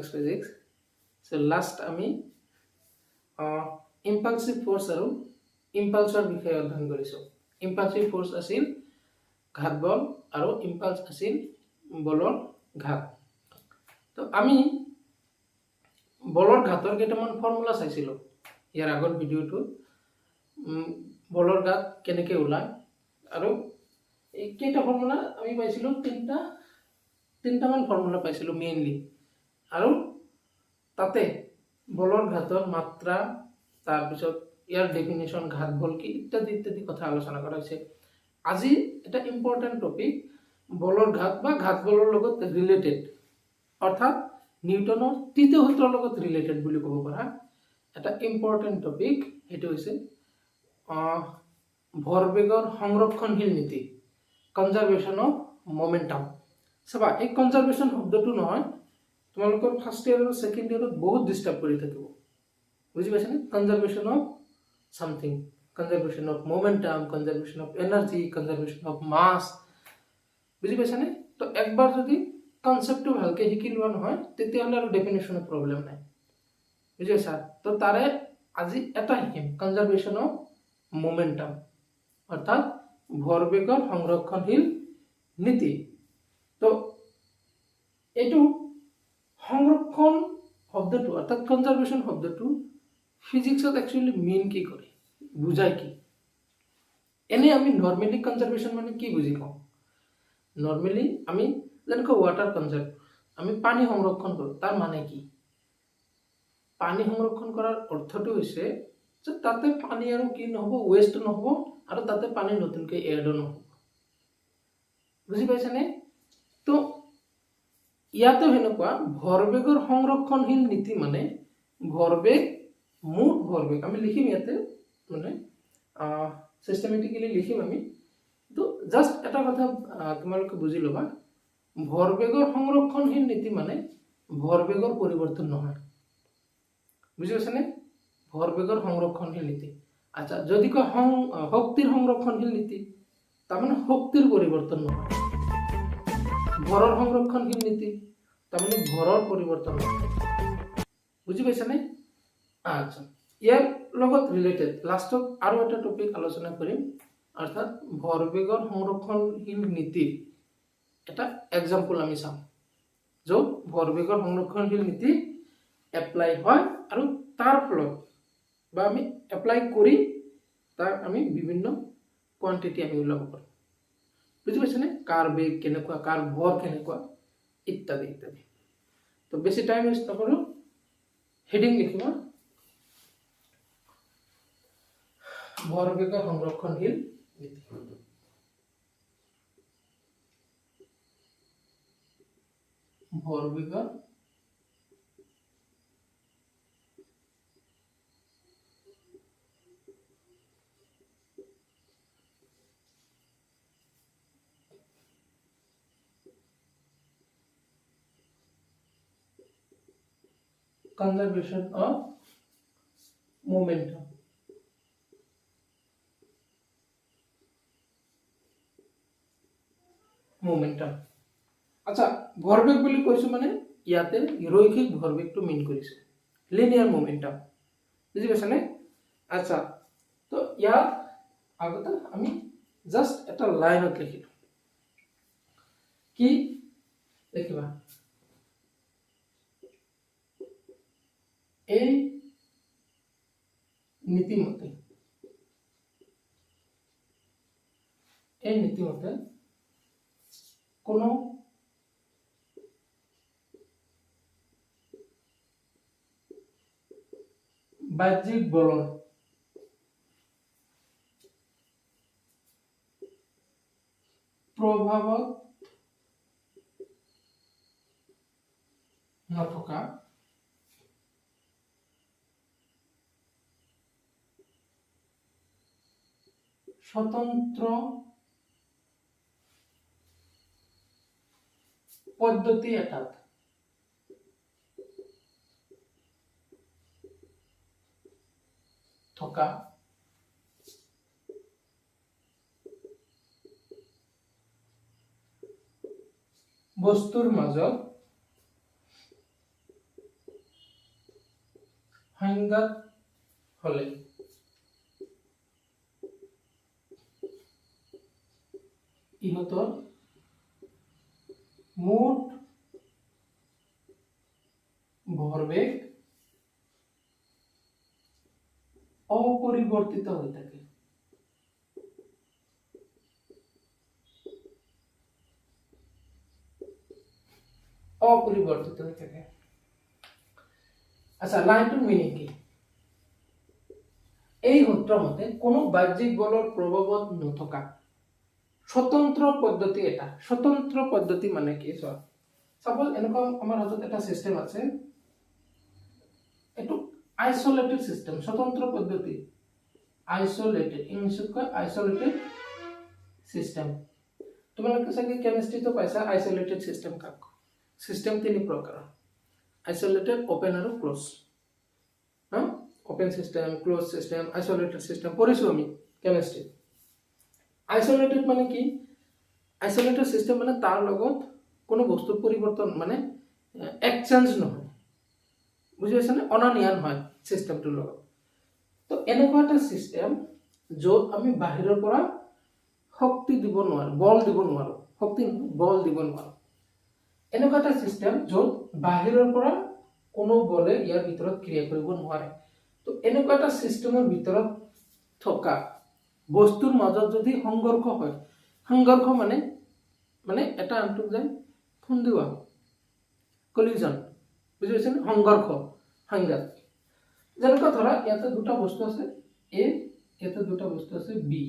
Mathematics physics so last आमी इम्पाल्सिव force और इम्पाल्सर विषय अध्ययन करिसो इम्पाल्सिव फोर्स आसिल घात बल और इम्पाल्स आसिल बलर घात तो आमी बलर घातर केटामान फर्मुला चाइसिलो यार आगर भिडिओটো बलर घात केनेके ओलाय और केटा फर्मुला आमी पाइसिलो तीनटा मान फर्मुला पाइसिलो मेनली और ताते बलर घातर मात्रा तार पिছত यार डेफिनेशन घात बल की इत्यादि इत्यादि कथा आलोचना करा होइसे আজি এটা ইম্পর্টেন্ট টপিক বলৰ ঘাত বা ঘাত বলৰ লগত ৰিলেটেড অৰ্থাৎ নিউটনৰ তৃতীয় সূত্ৰৰ লগত ৰিলেটেড বুলি ক'ব পাৰা এটা ইম্পৰ্টেন্ট টপিক এটো হৈছে ভৰবেগৰ সংৰক্ষণশীল নীতি কনজাৰভেশন অফ মোমেন্টাম সবা এই কনজাৰভেশন শব্দটো নহয় তোমালোকৰ ফাৰ্স্ট ইয়াৰ আৰু সেকেন্ড ইয়াৰত বহুত ডিস্টাৰ্ব কৰি থাকিব বুজি পাইছানে conservation of something conservation of momentum conservation of energy conservation of mass বুঝি পাইছানে তো একবার যদি কনসেপ্টটো ভালকে শিকি লোৱা নহয় তেতিয়া হলে আৰু ডেফিনেশনৰ প্ৰবলেম নাই বুজি পাইছা তো তাৰে আজি এটা শিকিম কনজাৰভেশন অফ মোমেন্টাম অৰ্থাৎ ভৰবেগৰ সংৰক্ষণশীল নীতি তো এটো সংৰক্ষণ শব্দটো অৰ্থাৎ কনজাৰভেশন শব্দটো ফিজিক্সত একচুয়ালি মিন কি কৰে বুঝায় কি এনে আমি নরমালি কনজারভেশন মানে কি বুঝি পাও নরমালি আমি যেনেকৈ ওয়াটার কনজার্ভ আমি পানী সংৰক্ষণ কৰো তাৰ মানে কি পানী সংৰক্ষণ কৰাৰ অৰ্থটো হৈছে যে তাতে পানী আৰু কি নহব ওয়েস্ট নহব আৰু তাতে পানী নতুনকৈ এড নহব বুজি পাইছানে তো ইয়াতে হেনকুৱা ভৰবেগৰ সংৰক্ষণশীল নীতি মানে ভৰবেগ মুঠ ভৰবেগ আমি লিখিম ইয়াতে মানে সিস্টেমেটিক্যালি লিখিম আমি তো জাস্ট এটা কথা তোমালোকে বুঝি লবা ভৰবেগৰ সংৰক্ষণশীল নীতি মানে ভৰবেগৰ পৰিৱৰ্তন নহয় বুজি পাইছানে ভৰবেগৰ সংৰক্ষণশীল নীতি আচ্ছা যদি কয় শক্তিৰ সংৰক্ষণশীল নীতি তাৰ মানে শক্তিৰ পৰিৱৰ্তন নহয় ভৰৰ সংৰক্ষণশীল নীতি তাৰ মানে ভৰৰ পৰিৱৰ্তন নহয় বুজি পাইছানে আচ্ছা ইয়াৰ লগত ৰিলেটেড লাষ্টত আৰু এটা টপিক আলোচনা কৰিম অৰ্থাৎ ভৰবেগৰ সংৰক্ষণশীল নীতি এটা এক্সাম্পল আমি চাম য'ত ভৰবেগৰ সংৰক্ষণশীল নীতি এপ্লাই হয় আৰু তাৰ ফলত বা আমি এপ্লাই কৰি তাৰ আমি বিভিন্ন কোৱান্টিটি আমি উলাব পাৰোঁ বুজি পাইছানে কাৰ বেগ কেনেকুৱা কাৰ ভৰ কেনেকুৱা ইত্যাদি ইত্যাদি তো বেছি টাইম ওয়েস্ট নকৰো হেডিং লিখিবা ভৰবেগৰ সংৰক্ষণশীল নীতি ভৰবেগৰ conservation of momentum আচ্ছা ভৰবেগ বুলি কৈছো মানে ইয়াতে ৰৈখিক ভৰবেগটো মিন কৰিছে লিনিয়াৰ মোমেন্টাম বুজি পাইছানে আচ্ছা তো ইয়াত আগতে আমি জাস্ট এটা লাইনত লিখিলো কি লিখিবা এই নীতিমতে কোনো বাহ্যিক বলৰ প্ৰভাৱত নথকা স্বতন্ত্ৰ পদ্ধতি এটাত থকা বস্তুৰ মাজত সংঘাত হলে ইহঁতৰ মুঠ ভৰবেগ অপৰিবৰ্তিত হয়ে থাকে। অপৰিবৰ্তিত হয়ে থাকে। আচ্ছা, লাইনটোৰ মিনিং কি? এই সূত্ৰ মতে কোনো বাহ্যিক বলৰ প্ৰভাৱত নথকা স্বতন্ত্ৰ পদ্ধতি এটা। স্বতন্ত্ৰ পদ্ধতি মানে কি? চোৱা, সাপোজ এনেকুৱা আমাৰ হাতত এটা সিস্টেম আছে, এইটো আইসোলেটেড সিস্টেম, স্বতন্ত্ৰ পদ্ধতি, আইসোলেটেড, ইংলিছত কয় আইসোলেটেড সিস্টেম। তোমালোকে চাগে কেমিস্ট্ৰিটো পাইছা আইসোলেটেড সিস্টেম কাক? সিস্টেম তিনি প্ৰকাৰ, আইসোলেটেড, ওপেন আৰু close. Open system, close system, isolated system পঢ়িছো আমি কেমিস্ট্ৰি। আইসোলেটেড মানে কি? আইসোলেটেড সিস্টেম মানে তাৰ লগত কোনো বস্তুৰ পৰিৱৰ্তন মানে এক্সচেঞ্জ নহয়, বুজি পাইছানে? অনানিয়ান হয় সিস্টেমটোৰ লগত। তো এনেকুৱা এটা সিস্টেম য'ত আমি বাহিৰৰ পৰা শক্তি দিব নোৱাৰো, বল দিব নোৱাৰো, শক্তি বল দিব নোৱাৰো। এনেকুৱা এটা সিস্টেম য'ত বাহিৰৰ পৰা কোনো বলে ইয়াৰ ভিতৰত ক্ৰিয়া কৰিব নোৱাৰে। তো এনেকুৱা এটা সিস্টেমৰ ভিতৰত থকা বস্তুৰ মাজত যদি সংঘৰ্ষ হয়, সংঘৰ্ষ মানে মানে এটা আনটোক যায় খুন্দিওৱা, কলিজন, বুজি পাইছেনে? সংঘৰ্ষ, সংঘাত। যেনেকুৱা ধৰা ইয়াতে দুটা বস্তু আছে এ, ইয়াতে দুটা বস্তু আছে বি।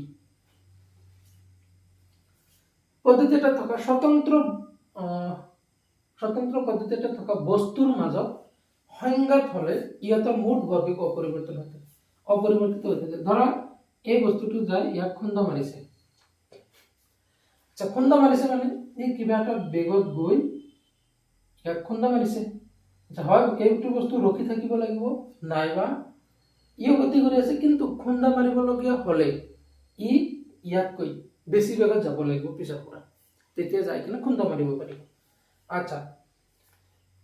পদ্ধতি এটা থকা স্বতন্ত্ৰ পদ্ধতি এটা থকা বস্তুৰ মাজত সংঘাত হলে ইহঁতৰ মুঠ ভৰবেগ অপৰিবৰ্তিত হৈ থাকে, অপৰিবৰ্তিত হৈ থাকে। ধৰা এই বস্তুটো যায় ইয়াক খুন্দা মাৰিছে। আচ্ছা, খুন্দা মাৰিছে মানে এই কিবা এটা বেগত গৈ ইয়াক খুন্দা মাৰিছে। আচ্ছা, হয় এইটো বস্তু ৰখি থাকিব লাগিব, নাইবা ইও গতি কৰি আছে, কিন্তু খুন্দা মাৰিবলগীয়া হলে ই ইয়াতকৈ বেছি বেগত যাব লাগিব পিছৰ পৰা, তেতিয়া যাই কিনে খুন্দা মাৰিব পাৰিব। আচ্ছা,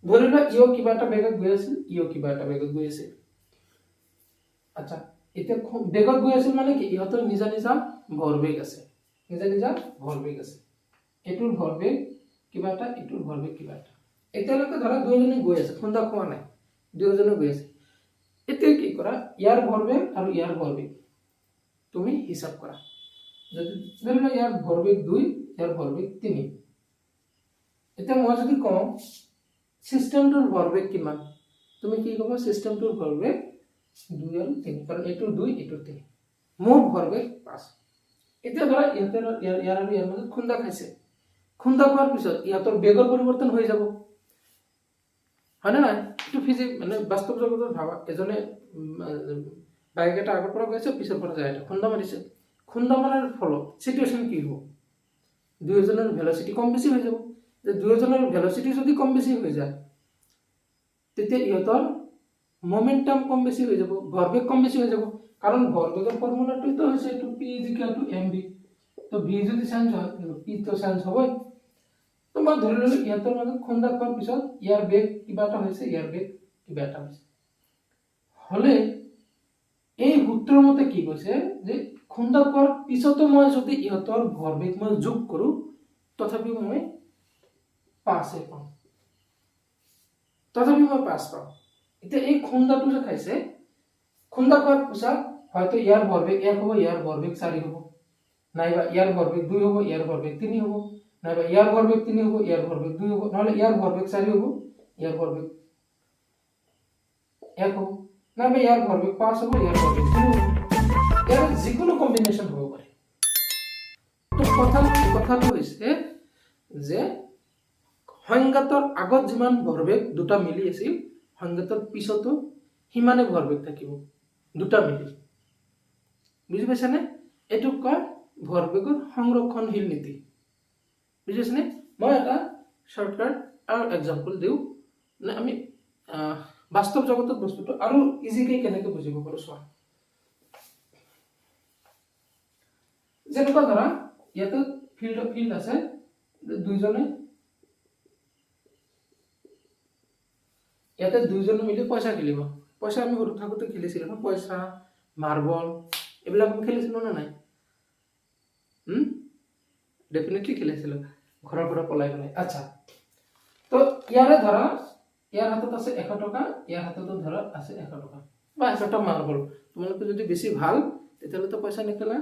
ধৰি লোৱা ইও কিবা এটা বেগত গৈ আছিল, ইও কিবা এটা বেগত গৈ আছিল। আচ্ছা, এতিয়া বেগত গৈ আছিল মানে কি? ইহঁতৰ নিজা নিজা ভৰবেগ আছে, নিজা নিজা ভৰবেগ আছে। এইটোৰ ভৰবেগ কিবা এটা, এইটোৰ ভৰবেগ কিবা এটা। এতিয়ালৈকে ধৰা দুয়োজনে গৈ আছে, খুন্দা খোৱা নাই, দুয়োজনে গৈ আছে। এতিয়া কি কৰা? ইয়াৰ ভৰবেগ আৰু ইয়াৰ ভৰবেগ তুমি হিসাব কৰা। যদি ধৰি লোৱা ইয়াৰ ভৰবেগ 2, ইয়াৰ ভৰবেগ 3। এতিয়া মই যদি কওঁ সিস্টেমটোৰ ভৰবেগ কিমান, তুমি কি ক'বা? সিস্টেমটোৰ ভৰবেগ 2 আৰু 3, কাৰণ এইটো 2, এইটো 3, মুঠ ভৰবেগ 5। এতিয়া ধৰা ইয়াৰ আৰু ইয়াৰ মাজত খুন্দা খাইছে। খুন্দা খোৱাৰ পিছত ইহঁতৰ বেগৰ পৰিৱৰ্তন হৈ যাব, হয়নে নাই? এইটো মানে বাস্তৱ জগতত ভাবা, এজনে বাইক এটা আগৰ পৰা গৈছে, পিছৰ পৰা যায়, এটা খুন্দা মাৰিছে। খুন্দা মাৰাৰ ফলত সিচুৱেশ্যন কি হ'ব? দুয়োজনৰ ভেলচিটি কম বেছি হৈ যাব। যে দুয়োজনৰ ভেলচিটি যদি কম বেছি হৈ যায়, তেতিয়া ইহঁতৰ মোমেন্টাম কম বেছি হৈ যাব, ভৰবেগ কম বেছি হৈ যাব। কাৰণ ভৰবেগৰ ফৰ্মুলাটো হৈছে এইটো P = mv। তো v যদি চেঞ্জ হয়, p তো চেঞ্জ হ'বই। তো মই ধৰি ললো ইহঁতৰ মাজত খুন্দা খোৱাৰ পিছত ইয়াৰ বেগ কিবা এটা হৈছে, ইয়াৰ বেগ কিবা এটা হৈছে। হলে এই সূত্ৰৰ মতে কি কৈছে যে খুন্দা খোৱাৰ পিছতো মই যদি ইহঁতৰ ভৰবেগ মই যোগ কৰো, তথাপিও মই 5 পাম, তথাপিও মই 5 পাম। এতিয়া এই খুন্দাটো যে খাইছে, খুন্দা খোৱাৰ পিছত হয়তো ইয়াৰ ভৰবেগ 1 হ'ব, ইয়াৰ ভৰবেগ 4 হ'ব, নাইবা ইয়াৰ ভৰবেগ 2 হ'ব, ইয়াৰ ভৰবেগ 3 হ'ব, নাইবা ইয়াৰ ভৰবেগ 3 হ'ব, ইয়াৰ ভৰবেগ 2 হ'ব, নহলে ইয়াৰ ভৰবেগ 4 হ'ব, ইয়াৰ ভৰবেগ 1 হ'ব, নাইবা ইয়াৰ ভৰবেগ 5 হ'ব, ইয়াৰ ভৰবেগ 2 হ'ব। ইয়াৰ যিকোনো কম্বিনেশ্যন হ'ব পাৰে। তো কথাটো হৈছে যে সংঘাতৰ আগত যিমান ভৰবেগ দুটা মিলি আছিল, সংঘাতৰ পিছতো সিমানে ভৰবেগ থাকিব, দুটা মিলি। বুজি পাইছানে? এইটোক কয় ভৰবেগৰ সংৰক্ষণশীল নীতি। বুজি পাইছানে? মই এটা শৰ্টকাট আৰু এক্সাম্পল দিওঁ, মানে আমি বাস্তৱ জগতত বস্তুটো আৰু ইজিকে কেনেকৈ বুজিব পাৰো। চোৱা, যেনেকুৱা ধৰা ইয়াতে ফিল্ড আছে, দুইজনে মিলি পইচা খেলিব, পইচা আমি সৰু থাকোঁতে খেলিছিলোঁ ন, পইচা মাৰ্বল এইবিলাক আমি খেলিছিলোঁ নে নাই? ডেফিনেটলি খেলিছিলোঁ ঘৰৰ পৰা পলাই পলাই। আচ্ছা, তো ইয়াৰে ধৰা ইয়াৰ হাতত আছে 100 টকা, ইয়াৰ হাততো ধৰা আছে 100 টকা বা 100টা মাৰ্বল। তোমালোকে যদি বেছি ভাল তেতিয়াহ'লে পইচা নেখেলা,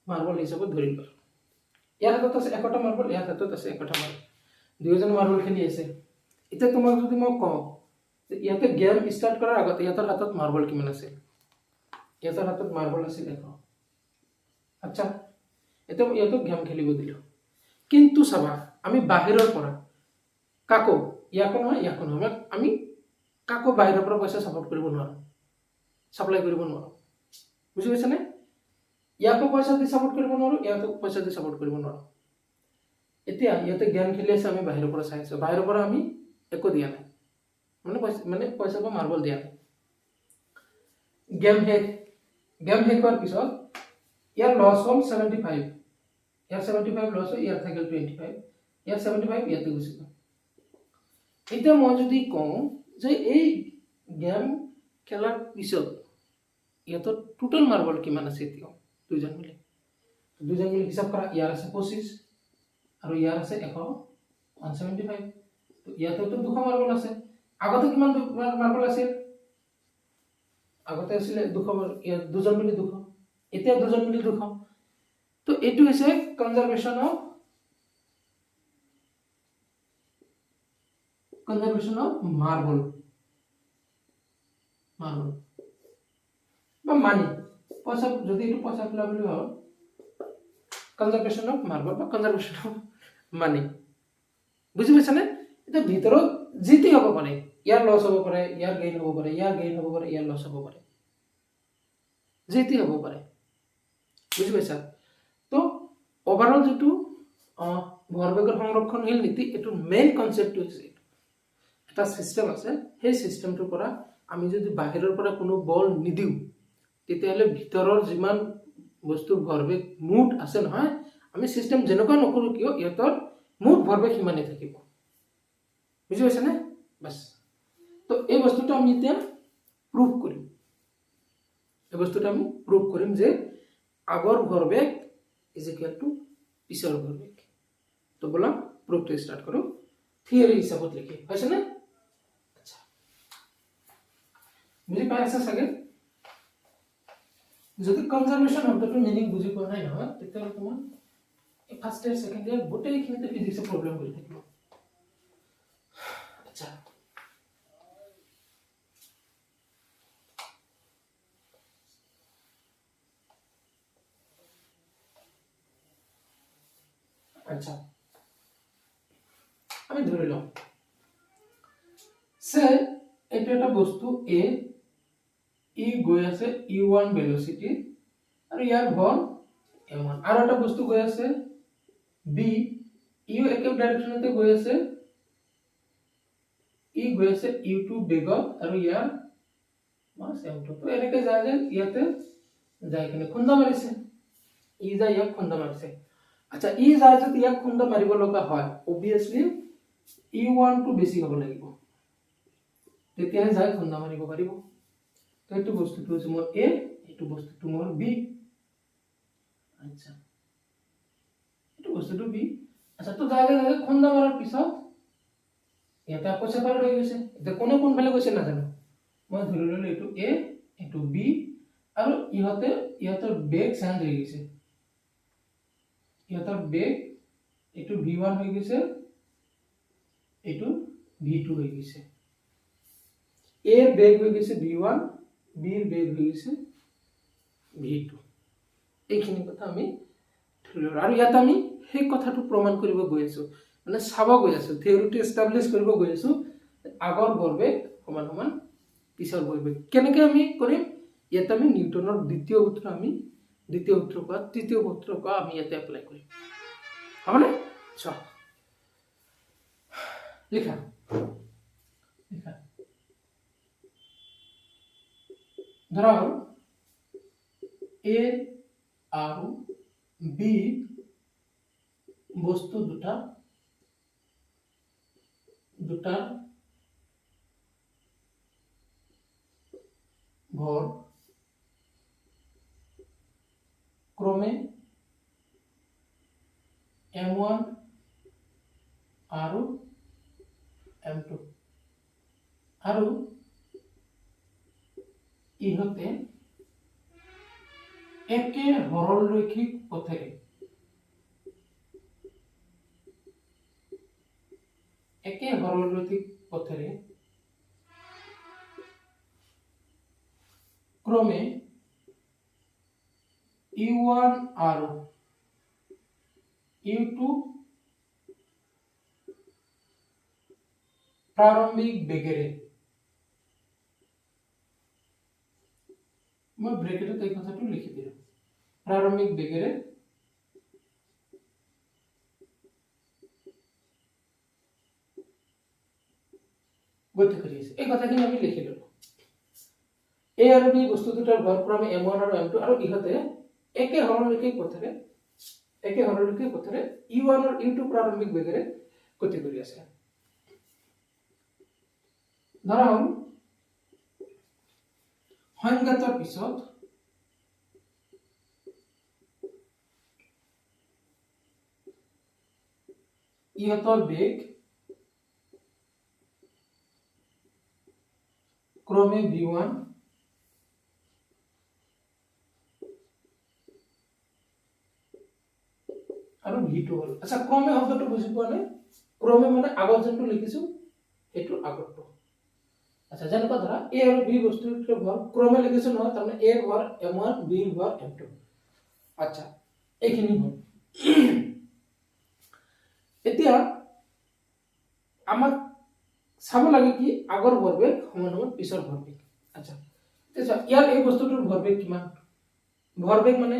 মাৰ্বল হিচাপত ধৰি লোৱা। ইয়াৰ হাতত আছে 100টা মাৰ্বল, ইয়াৰ হাতত আছে 100টা মাৰ্বল, দুয়োজন মাৰ্বল খেলি আছে। এতিয়া তোমাক যদি মই কওঁ যে ইয়াতে গেম ষ্টাৰ্ট কৰাৰ আগত ইহঁতৰ হাতত মাৰ্বল কিমান আছিল? ইহঁতৰ হাতত মাৰ্বল আছিল 100। আচ্ছা, এতিয়া ইহঁতক গেম খেলিব দিলোঁ, কিন্তু চাবা আমি বাহিৰৰ পৰা কাকো, ইয়াকো নহয় ইয়াকো নহয়, আমি কাকো বাহিৰৰ পৰা পইচা ছাপোৰ্ট কৰিব নোৱাৰোঁ, ছাপ্লাই কৰিব নোৱাৰোঁ। বুজি পাইছানে? ইয়াকো পইচা দি ছাপোৰ্ট কৰিব নোৱাৰোঁ, ইয়াকো পইচা দি ছাপোৰ্ট কৰিব নোৱাৰোঁ। এতিয়া ইয়াতে গেম খেলি আছে, আমি বাহিৰৰ পৰা চাই আছোঁ, বাহিৰৰ পৰা আমি একো দিয়া নাই, মানে পইচা বা মাৰ্বল দিয়া নাই। গেম শেষ হোৱাৰ পিছত ইয়াৰ লছ হ'ল 75, ইয়াৰ 75 লছ হ'ল, ইয়াৰ থাকিল 25, ইয়াৰ 75 ইয়াতে গুচি গ'ল। এতিয়া মই যদি কওঁ যে এই গেম খেলাৰ পিছত ইহঁতৰ টোটেল মাৰ্বল কিমান আছে, এতিয়াও দুজন মিলি হিচাপ কৰা, ইয়াৰ আছে 25 আৰু ইয়াৰ আছে 175, ইয়াতেতো 200 মাৰ্বল আছে। আগতে কিমান মাৰ্বল আছিল? আগতে আছিলে 200, দুজন মিলি 200, এতিয়া দুজন মিলি 200। তো এইটো হৈছে কনজাৰভেশ্যন অফ মাৰ্বল বা মানি। পইচা যদি এইটো পইচা খেলা বুলি ভাবো, কনজাৰভেশ্যন অফ মাৰ্বল বা কনজাৰভেশ্যন অফ মানি। বুজি পাইছানে? এতিয়া ভিতৰত যি টি হ'ব পাৰে, ইয়াৰ লছ হ'ব পাৰে, ইয়াৰ গেইন হ'ব পাৰে, ইয়াৰ গেইন হ'ব পাৰে, ইয়াৰ লছ হ'ব পাৰে, যি টি হ'ব পাৰে। বুজি পাইছা? তো ওভাৰঅল যিটো ভৰবেগৰ সংৰক্ষণশীল নীতি, এইটোৰ মেইন কনচেপ্টটো হৈছে এটা চিষ্টেম আছে, সেই চিষ্টেমটোৰ পৰা আমি যদি বাহিৰৰ পৰা কোনো বল নিদিওঁ, তেতিয়াহ'লে ভিতৰৰ যিমান বস্তুৰ ভৰবেগ মুঠ আছে নহয়, আমি চিষ্টেম যেনেকুৱা নকৰোঁ কিয় ইহঁতৰ মুঠ ভৰবেগ সিমানেই থাকিব। বুজি পাইছানে? বাছ, তো এই বস্তুটো আমি এতিয়া প্ৰুভ কৰিম। যে আগৰ ভৰবেগ ইজ ইকুৱেল টু পিছৰ ভৰবেগ। তো ব'লা প্ৰুফটো ষ্টাৰ্ট কৰোঁ, থিয়ৰী হিচাপত লিখি। হৈছেনে? আচ্ছা, বুজি পাই আছা চাগে? যদি কনজাৰভেশ্যন শব্দটোৰ মিনিং বুজি পোৱা নাই নহয়, তেতিয়াহ'লে তোমাৰ ফাৰ্ষ্ট ইয়াৰ ছেকেণ্ড ইয়াৰ গোটেইখিনিতে ফিজিক্সৰ প্ৰব্লেম কৰি থাকিব। আচ্ছা, আমি ধৰি লওঁ সে এইটো এটা বস্তু এ, ই গৈ আছে u1 ভেলোচিটি আৰু ইয়াৰ ভৰ m1, আৰু এটা বস্তু গৈ আছে b, ইও একে ডাইৰেকশ্যনতে গৈ আছে, ই গৈ আছে u2 বেগত আৰু ইয়াৰ মাছ m2। তো এনেকৈ যায় যে ইয়াতে যায় কিনে খুন্দা মাৰিছে, ই যায় ইয়াক খুন্দা মাৰিছে। আচ্ছা, ই যায় যদি ইয়াক খুন্দা মাৰিব লগা হয়, অবভিয়াছলি u1 টো বেছি হ'ব লাগিব, তেতিয়াহে যায় খুন্দা মাৰিব পাৰিব। তো এইটো বস্তুটো হৈছে মোৰ এ, এইটো বস্তুটো মোৰ বি। আচ্ছা, এইটো বস্তুটো বি। আচ্ছা, তো যায় খুন্দা মাৰাৰ পিছত ইয়াতে আকৌ সেপাৰেট হৈ গৈছে। এতিয়া কোনে কোনফালে গৈছে নাজানো, মই ধৰি ললো এইটো এ, এইটো বি, আৰু ইহঁতৰ বেগ চেঞ্জ হৈ গৈছে। ইহঁতৰ বেগ এইটো v1 হৈ গৈছে, এইটো v2 হৈ গৈছে। এ বেগ হৈ গৈছে v1, বিৰ বেগ হৈ গৈছে v2। এইখিনি কথা আমি ধৰি ললো, আৰু ইয়াত আমি সেই কথাটো প্ৰমাণ কৰিব গৈ আছো, মানে চাব গৈ আছো, থিয়ৰিটো এষ্টাব্লিছ কৰিব গৈ আছো, আগৰ ভৰবেগ সমান সমান পিছৰ ভৰবেগ। কেনেকৈ আমি কৰিম? ইয়াত আমি নিউটনৰ তৃতীয় সূত্ৰ আমি ইয়াতে এপ্লাই কৰিম। হ'বনে? চোৱা, লিখা ধৰা হ'ল এ আৰু বি বস্তু দুটাৰ ভৰ ক্ৰমে m1 আৰু m2 আৰু ইহঁতে একে সৰলৰৈখিক পথেৰে ক্ৰমে u1 আৰু u2 প্ৰাৰম্ভিক বেগেৰে মই ব্ৰেকেটত এই কথাটো লিখি দিম প্ৰাৰম্ভিক বেগেৰে গতি কৰি আছে এই কথাখিনি আমি লিখি ললো এ আৰু বি বস্তু দুটাৰ ভৰ ক্ৰমে m1 আৰু m2 আৰু ইহঁতে একে সৰলৰৈখিক পথেৰে u1 আৰু u2 প্ৰাৰম্ভিক বেগেৰে গতি কৰি আছে ধৰা হ'ল সংঘাতৰ পিছত ইহঁতৰ বেগ ক্ৰমে v1 আৰু v2 হ'ল আচ্ছা ক্ৰমে শব্দটো বুজি পোৱা নাই ক্ৰমে মানে আগত যোনটো লিখিছো এইটো আগতটো আচ্ছা যেনেকুৱা ধৰা a আৰু b বস্তুৰ ভৰ ক্ৰমে লিখিছো নহয় তাৰমানে a ৰ ভৰ m1 b ৰ ভৰ m2 আচ্ছা এইখিনি হ'ল এতিয়া আমাক চাব লাগে কি আগৰ ভৰবেগ সমান পিছৰ ভৰবেগ আচ্ছা তেতিয়া ইয়াৰ এই বস্তুটোৰ ভৰবেগ কিমান ভৰবেগ মানে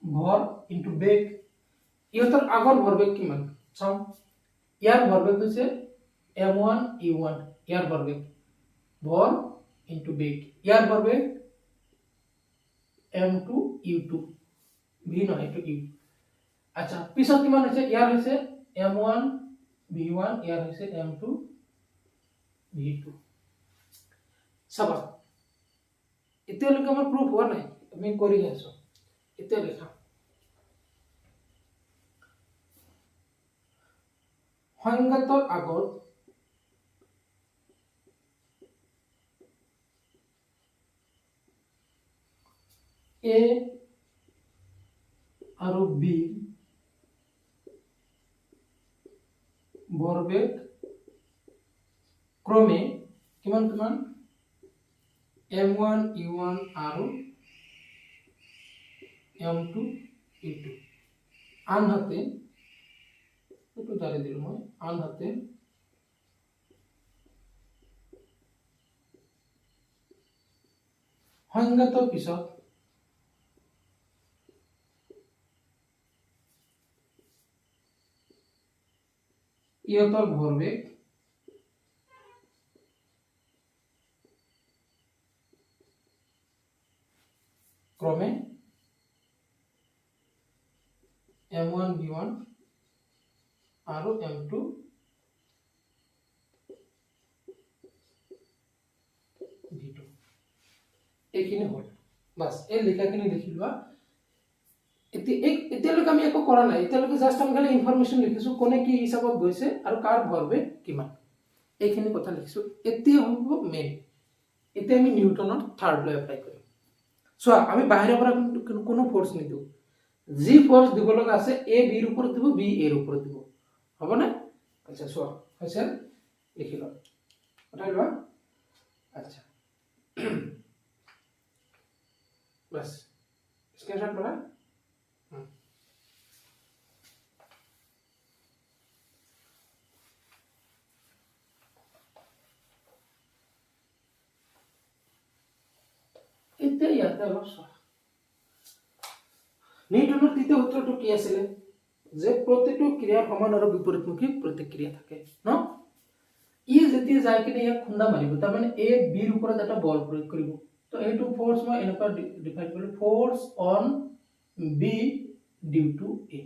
ভৰ ইনটু বেগ ইহঁতৰ আগৰ ভৰবেগ কিমান চাও ইয়াৰ ভৰবেগ হৈছে m1 u1 ইয়াৰ ভৰবেগ ভৰ ইনটু বেগ ইয়াৰ ভৰবেগ m2 u2 v নহয় এটো u আচ্ছা পিছত কিমান হৈছে ইয়াৰ হৈছে m1 v1 ইয়াৰ হৈছে m2 v2 চাবা এতিয়ালৈকে আমাৰ প্ৰুফ হোৱা নাই আমি কৰি আছো এতিয়া লেখা সংঘাতৰ আগত a আৰু b ভৰবেগ ক্ৰমে কিমান কিমান m1 u1 আৰু m2 u2 আনহাতে একটু দাঁড়িয়ে দিল মই আনহাতে সংঘাতৰ পিছত ইহঁতৰ ভৰবেগ ক্ৰমে m1 v1 আৰু m2 v2 এইখিনি হ'ল বাস এই লেখাখিনি লিখি লোৱা এতিয়ালৈকে আমি একো কৰা নাই এতিয়ালৈকে জাস্ট আমি খালি ইনফৰমেশন লিখিছো কোনে কি হিচাপত গৈছে আৰু কাৰ ভৰবেগ কিমান এইখিনি কথা লিখিছো এতিয়া হ'ব মেইন এতিয়া আমি নিউটনৰ থাৰ্ড ল এপ্লাই কৰিম চোৱা আমি বাহিৰৰ পৰা কোনো ফোৰ্স নিদিও যি ফোৰ্স দিব লগা আছে এ বি ৰ ওপৰত দিব বি এ ৰ ওপৰত দিব হ'ব না আচ্ছা চোৱা হৈছে লিখি লোৱা উঠাই লোৱা আচ্ছা बस स्क्रीनशॉट बना इतने याद है बस নিউটনৰ তৃতীয় সূত্ৰটো কি আছিল যে প্ৰতিটো ক্ৰিয়াৰ সমান আৰু বিপৰীতমুখী প্ৰতিক্ৰিয়া থাকে ন ই যেতিয়া যায় কিনে ইয়াক খুন্দা মাৰিব তাৰ মানে এ বি ৰ ওপৰত এটা বল প্ৰয়োগ কৰিব তো এইটো ফোৰ্স মই এনেকুৱা ডিফাইন কৰিলো force on B due to A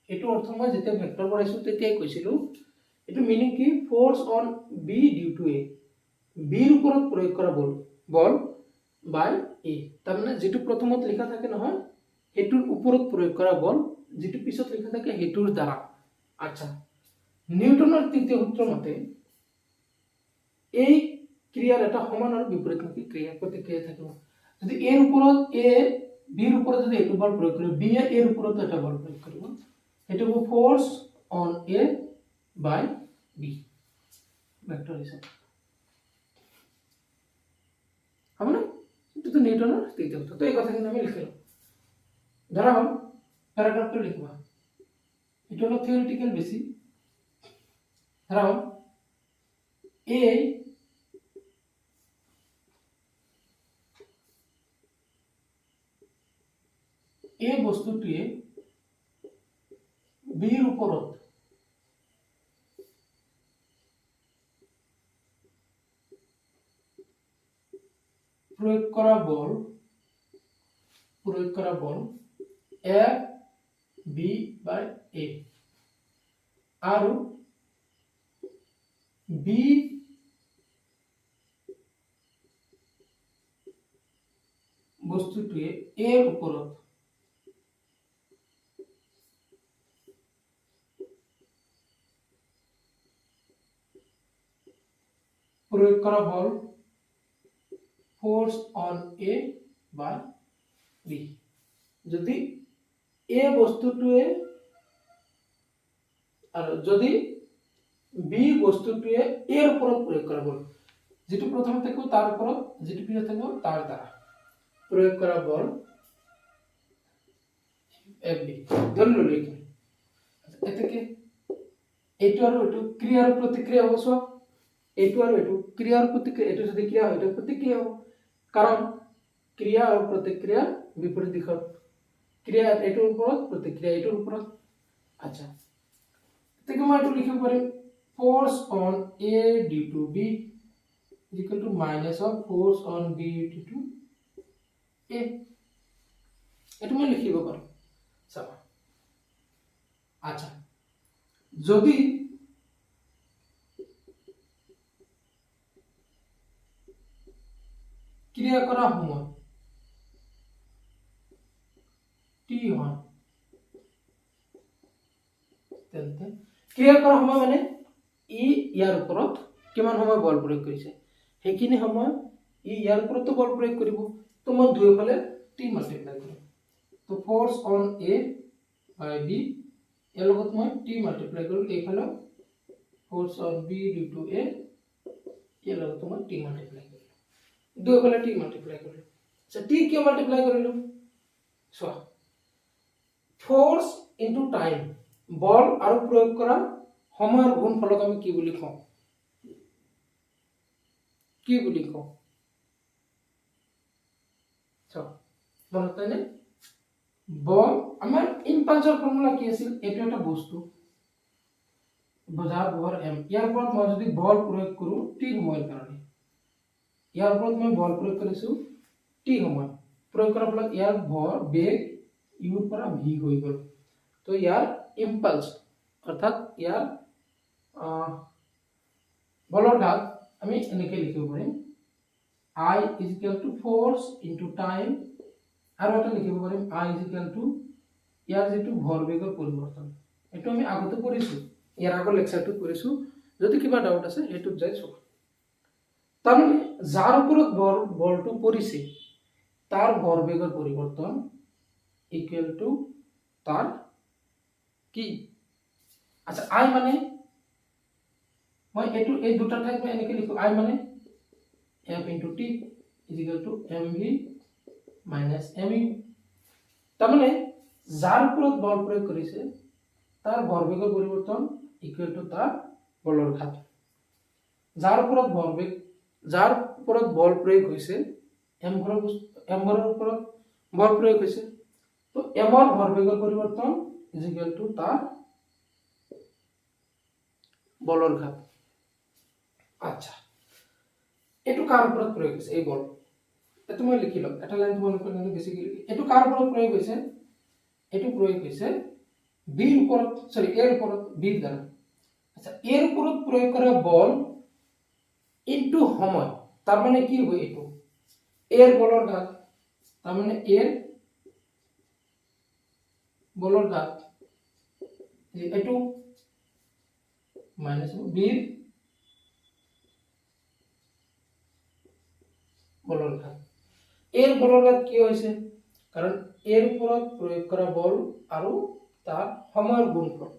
এটো অৰ্থ মই যেতিয়া ভেক্টৰ কৰাইছো তেতিয়াই কৈছিলো এটো মিনিং কি force on B due to A B ৰ ওপৰত প্ৰয়োগ কৰা বল বল বাই এ তাৰমানে যেটো প্ৰথমত লিখা থাকে নহয় হেতুৰ ওপৰত প্ৰয়োগ কৰা বল যেটো পিছত লিখা থাকে হেতুৰ দ্বাৰা আচ্ছা নিউটনৰ তৃতীয় সূত্ৰ মতে এই ক্ৰিয়াৰ এটা সমান আৰু বিপৰীতমুখী ক্ৰিয়া প্ৰতিক্ৰিয়া থাকিব যদি এৰ ওপৰত এ বিৰ ওপৰত যদি এটো বল প্ৰয়োগ কৰে বি এৰ ওপৰত এটা বল প্ৰয়োগ কৰিব এটো হ'ব force on A by B vector হিচাপে আমরা এটা নিউটনের তৃতীয় সূত্র তো এই কথাখিনি আমি লিখে লম ধরা হল প্যারাগ্রাফটা লিখবা এটা হলো থিওরিটিক্যাল বেশি ধরা হল এ বস্তুটিয়ে বিৰ ওপৰত প্ৰয়োগ কৰা বল এ বি বাই এ আৰ বি বস্তুটিয়ে এৰ উপৰত প্ৰয়োগ কৰা বল force on A by B যদি এ বস্তুটোৱে আৰু যদি বি বস্তুটোৱে এৰ ওপৰত প্ৰয়োগ কৰা বল যেটো প্ৰথমে থাকিব তাৰ ওপৰত যেটো পিছত থাকিব তাৰ দ্বাৰা প্ৰয়োগ কৰা বল এফ বি ধৰি ললো এটাকে এইটো আৰু এইটো ক্ৰিয়াৰ প্ৰতিক্ৰিয়া হ'ব সব এইটো আৰু এইটো ক্ৰিয়াৰ প্ৰতিক্ৰিয়া এইটো যদি ক্ৰিয়া হয় এইটো প্ৰতিক্ৰিয়া হ'ব কাৰণ ক্ৰিয়া আৰু প্ৰতিক্ৰিয়া বিপৰীত দিশত ক্ৰিয়া এইটোৰ ওপৰত প্ৰতিক্ৰিয়া এইটোৰ ওপৰত আচ্ছা এটাকে মই এইটো লিখিব পাৰিম force on A due to B equal to minus of force on B due to A এইটো মই লিখিব পাৰো চাবা আচ্ছা যদি ক্ৰিয়া কৰা সময় টি হয় তেন্তে ক্ৰিয়া কৰা সময় মানে ই ইয়াৰ ওপৰত কিমান সময় বল প্ৰয়োগ কৰিছে সেইখিনি সময় ই ইয়াৰ ওপৰতো বল প্ৰয়োগ কৰিব তো মই দুয়োফালে টি মাল্টিপ্লাই কৰিম তো force on A by B ইয়াৰ লগত মই টি মাল্টিপ্লাই কৰিম এইফালে force on B due to A ইয়াৰ লগত মই টি মাল্টিপ্লাই কৰিম দুয়োফালে টি মাল্টিপ্লাই কৰিলো আচ্ছা টি কিয় মাল্টিপ্লাই কৰিলো চোৱা ফোৰ্স ইনটু টাইম বল আৰু প্ৰয়োগ কৰা সময়ৰ গুণফলক আমি কি বুলি কওঁ চোৱা মনত নাই বল আমাৰ ইম্পালছৰ ফৰ্মুলা কি আছিল এইটো এটা বস্তু বজাৰ ভৰ এম ইয়াৰ ওপৰত মই যদি বল প্ৰয়োগ কৰো টি সময়ৰ কাৰণে ইয়াৰ ওপৰত মই বল প্ৰয়োগ কৰিছো টি সময় প্ৰয়োগ কৰাৰ ফলত ইয়াৰ ভৰ বেগ ইউৰ পৰা ভি হৈ গ'ল তো ইয়াৰ ইম্পালস অৰ্থাৎ ইয়াৰ বলৰ ঘাত আমি এনেকৈ লিখিব পাৰিম I is equal to force into time আৰু এটা লিখিব পাৰিম I is equal to ইয়াৰ যেটো ভৰ বেগৰ পৰিৱৰ্তন এটো আমি আগতে কৰিছো ইয়াৰ আগৰ লেকচাৰটো কৰিছো যদি কিবা ডাউট আছে হেতুত যাই চাওক তাৰমানে যাৰ ওপৰত বলটো পৰিছে তাৰ ভৰ বেগৰ পৰিৱৰ্তন ইকুৱেল টু তাৰ কি আচ্ছা I মানে মই এটো এই দুটা ঠাইত মই এনেকৈ লিখো I মানে f into t is equal to mv minus mu তাৰমানে যাৰ ওপৰত বল প্ৰয়োগ কৰিছে তাৰ ভৰবেগৰ পৰিৱৰ্তন ইকুৱেল টু তাৰ বলৰ ঘাত যাৰ ওপৰত বল প্ৰয়োগ হৈছে m ভৰৰ ওপৰত বল প্ৰয়োগ হৈছে তো m ৰ ভৰবেগৰ পৰিৱৰ্তন is equal to তাৰ বলৰ ঘাত আচ্ছা এটো কাৰ ওপৰত প্ৰয়োগ হৈছে এই বল এটো মই লিখি লম এটা লাইন তোমালোকৰ কাৰণে বেছিকৈ এটো কাৰ ওপৰত প্ৰয়োগ হৈছে এটো প্ৰয়োগ হৈছে বি ৰ ওপৰত সৰি এৰ ওপৰত বি দ্বাৰা আচ্ছা এৰ ওপৰত প্ৰয়োগ কৰা বল ইনটু সময় তাৰ মানে কি হয় এটো এর বলর ঘাত তার মানে এর বলর ঘাত এইটো মাইনাস বির বলর ঘাত এর বলর ঘাত কি হয়েছে কারণ এর উপৰত প্ৰয়োগ কৰা বল আৰু তাৰ সময়ৰ গুণফল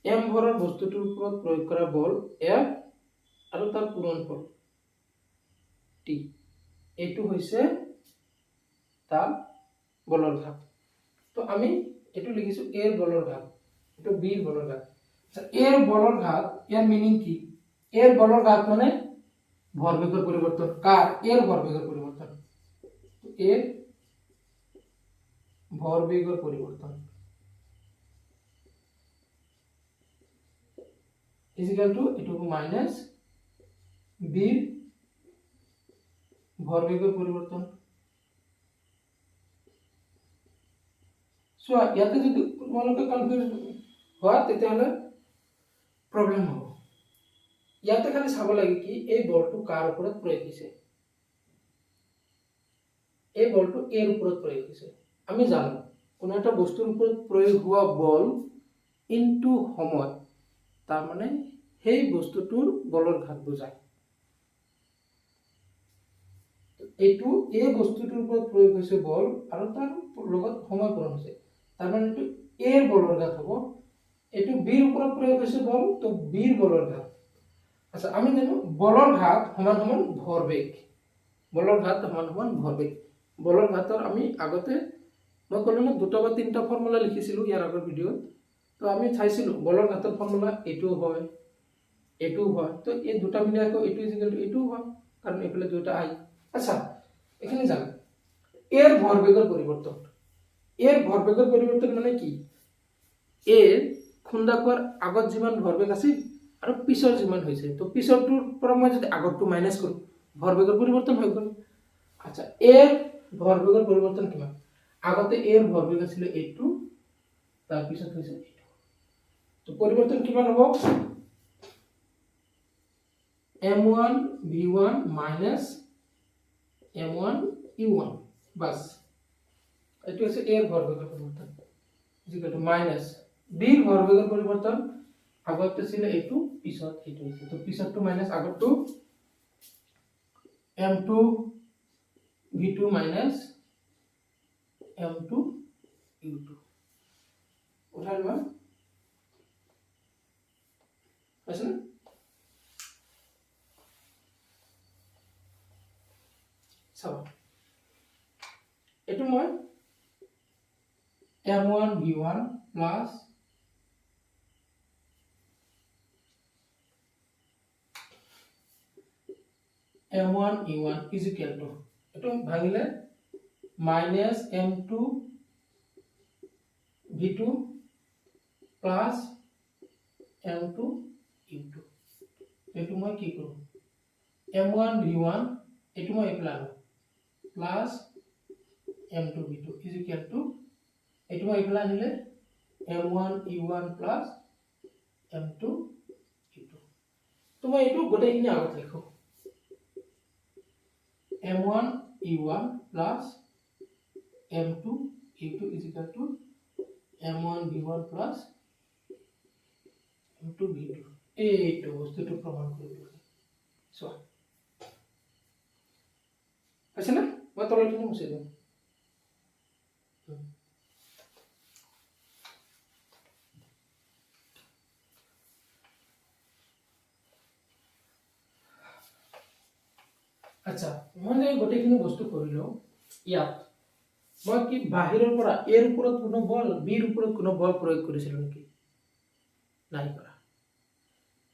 এম ভৰৰ বস্তুটোৰ উপৰত প্ৰয়োগ কৰা বল এফ আৰু তাৰ পূৰণফল টি এইটো হৈছে তাৰ বলৰ ঘাত তো আমি এইটো লিখিছো এৰ বলৰ ঘাত এইটো বিৰ বলৰ ঘাত আচ্ছা এৰ বলৰ ঘাত ইয়াৰ মিনিং কি এৰ বলৰ ঘাত মানে ভরবেগের পরিবর্তন কার এর ভরবেগের পরিবর্তন এর ভরবেগের পরিবর্তন is equal to এটু মাইনাস বির ভরবেগের পরিবর্তন সো ইয়াতে যদি তোমালোকে কনফিউজ হয় তেতিয়াহলে প্রবলেম হ'ব ইয়াতে খালি চাব লাগে কি এই বলটো কাৰ ওপৰত প্ৰয়োগ হৈছে এই বলটো এৰ ওপৰত প্ৰয়োগ হৈছে আমি জানো কোনো এটা বস্তুৰ ওপৰত প্ৰয়োগ হোৱা বল ইনটু সময় তাৰ মানে সেই বস্তুটোৰ বলৰ ঘাত বুজায় এইটো এই বস্তুটোৰ ওপৰত প্ৰয়োগ হৈছে বল আৰু তাৰ লগত সময় পূৰণ হৈছে তাৰ মানে এইটো এৰ বলৰ ঘাত হ'ব এইটো বিৰ ওপৰত প্ৰয়োগ হৈছে বল তো বিৰ বলৰ ঘাত আচ্ছা আমি জানো বলৰ ঘাত সমান সমান ভৰবেগ বলৰ ঘাত সমান সমান ভৰবেগ বলৰ ঘাতৰ আমি আগতে মই ক'লো না দুটা বা তিনটা ফৰ্মুলা লিখিছিলো ইয়াৰ আগৰ ভিডিঅ'ত তো আমি চাইছিলো বলৰ ঘাতৰ ফৰ্মুলা এইটো হয় তো এই দুটা মিলাই আকৌ এইটো ইকুয়াল টু এইটো হয় কাৰণ এইফালে দুটা আই আচ্ছা এখানে জানো এৰ ভৰবেগেৰ পৰিবৰ্তন মানে কি এৰ খুন্দা খোৱাৰ আগত যিমান ভৰবেগ আছিল আৰু পিছৰ যিমান হৈছে তো পিছৰটোৰ পৰা মই যদি আগৰটো মাইনাস কৰো ভৰবেগেৰ পৰিবৰ্তন হৈ গ'ল আচ্ছা এৰ ভৰবেগেৰ পৰিবৰ্তন কিমান আগতে এৰ ভৰবেগ আছিল এইটো তাৰ পিছত হৈছে এইটো তো পরিবর্তন কিমান হ'ব m1 v1 minus m1 u1 বাস এটো হচ্ছে এর ভরবেগের পরিবর্তন ইকুয়াল টু মাইনাস বি এর ভরবেগের পরিবর্তন আগতে ছিল এইটো পিছত এইটো হৈছে তো পিছৰটো মাইনাস আগৰটো m2 v2 minus m2 u2 উঠাই লোৱা আছে না চাও এটো মই m1 v1 plus m1 u1 is equal to এটো ভাঙিলে minus m2 v2 plus m2 u2 এটো মই কি করব m1 v1 এটো মই এপ্লাই করব plus m2 v2 is equal to এটো মই এপ্লাই নিলে m1 u1 plus m2 u2 তো মই এটো গোটেইখিনি আগত লিখো m1 u1 plus m2 u2 is equal to m1 v1 plus m2 v2 এইটো বস্তুটো প্রমাণ কৰিব সো আছে না মই তলখিনি মুছে দিম আচ্ছা মই যে গোটেইখিনি বস্তু কৰিলো ইয়াত মই কি বাহিৰৰ পৰা এৰ ওপৰত কোনো বল বিৰ ওপৰত কোনো বল প্ৰয়োগ কৰিছিল নেকি নাই কৰা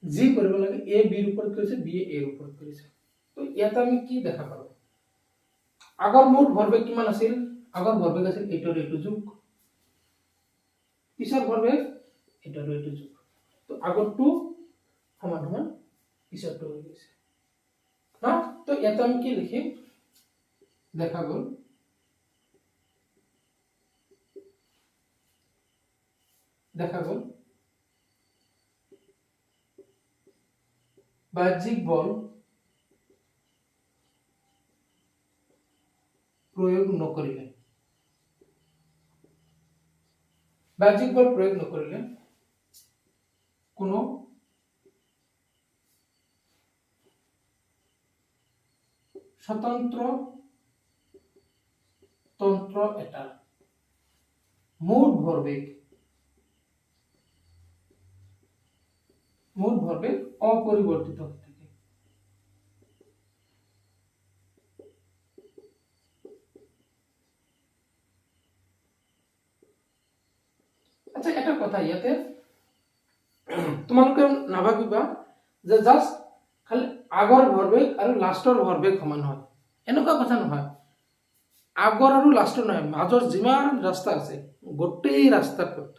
যি কৰিব লাগে এ বিৰ ওপৰত কৰিছে বি এৰ ওপৰত কৰিছে তো ইয়াত আমি কি দেখা পালো আগৰ মুঠ ভৰবেগ কিমান আছিল আগৰ ভৰবেগ আছিল এইটোৰ এইটো যোগ পিছৰ ভৰবেগ এইটোৰ এইটো যোগ তো আগৰটো সমান সমান পিছৰটো হৈ গৈছে না তো ইয়াত আমি কি লিখিম দেখা গ'ল বাহ্যিক বল প্ৰয়োগ নকৰিলে বাহ্যিক বল প্ৰয়োগ নকৰিলে কোনো স্বতন্ত্ৰ তন্ত্ৰ এটাৰ মুঠ ভৰবেগ অপৰিৱৰ্তিত হৈ থাকে। আচ্ছা, এটা কথা ইয়াতে তোমালোকে নাভাবিবা যে জাষ্ট খালি আগৰ ভৰবেগ আৰু লাষ্টৰ ভৰবেগ সমান হয়, এনেকুৱা কথা নহয়। আগৰ আৰু লাষ্টৰ নহয়, মাজৰ যিমান ৰাস্তা আছে গোটেই ৰাস্তাটোত